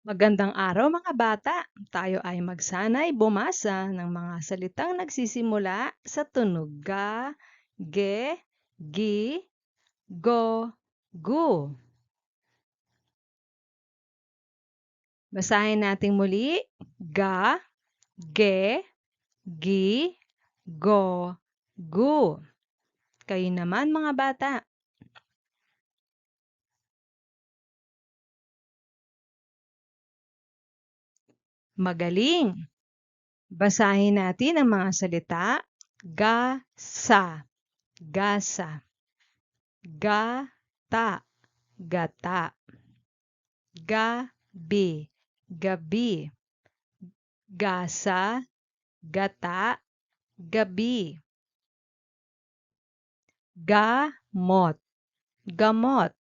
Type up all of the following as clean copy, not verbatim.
Magandang araw mga bata! Tayo ay magsanay bumasa ng mga salitang nagsisimula sa tunog ga, ge, gi, go, gu. Basahin natin muli. Ga, ge, gi, go, gu. Kayo naman mga bata. Magaling! Basahin natin ang mga salita. Gasa, gasa. Gata, gata. Gabi, gabi. Gasa, gata, gabi. Gamot, gamot.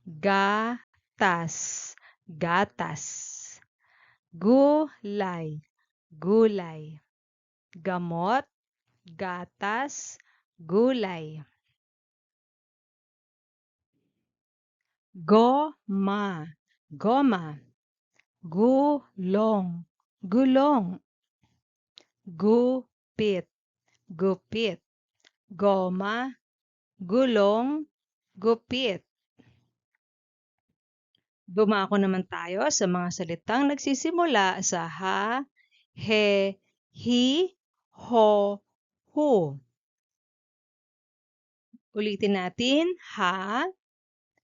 Gatas, gatas. Gulay, gulay. Gamot, gatas, gulay. Goma, goma. Gulong, gulong. Gupit, gupit. Goma, gulong, gupit. Dumako naman tayo sa mga salitang nagsisimula sa ha, he, hi, ho, hu. Ulitin natin. Ha,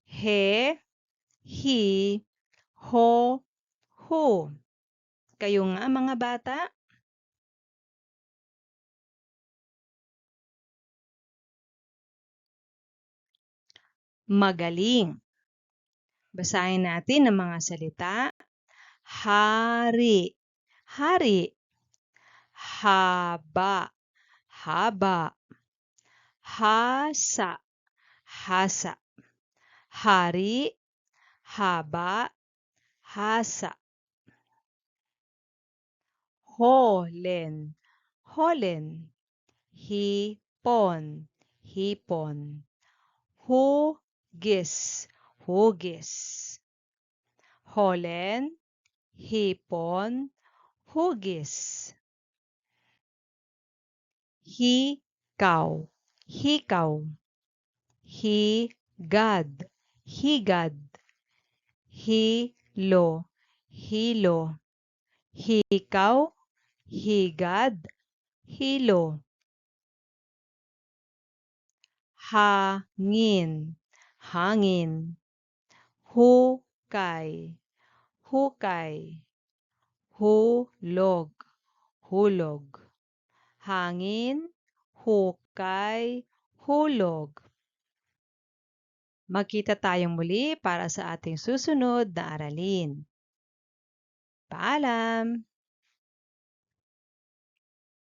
he, hi, ho, hu. Kayo nga mga bata. Magaling! Basahin natin ang mga salita. Hari, hari. Haba, haba. Hasa, hasa. Hari, haba, hasa. Holen, holen. Hipon, hipon. Hugis, hugis. Holen, hipon, hugis. Hikaw, hikaw. Higad, higad. Hilo, hilo. Hikaw, higad, hilo. Hangin, hangin. Hukay, hukay. Hulog, hulog. Hangin, hukay, hulog. Magkita tayong muli para sa ating susunod na aralin. Paalam!